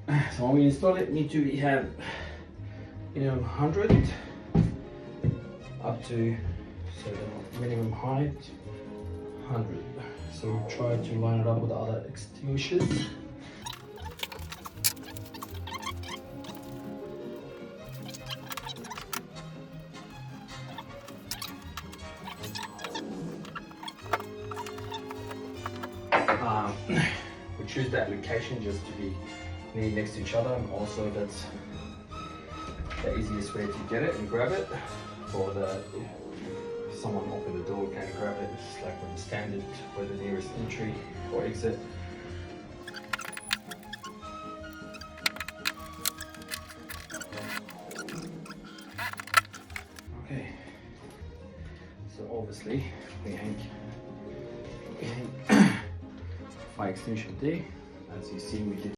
So when we install it, need to have 100 up to, so the minimum height 100. So we try to line it up with the other extinguishers. We choose that location just to be near next to each other, and also that's the easiest way to get it and grab it, for the someone open the door can grab it. It's like when standard where the nearest entry or exit. Okay, so obviously we hang fire extinguisher there. As you see, we did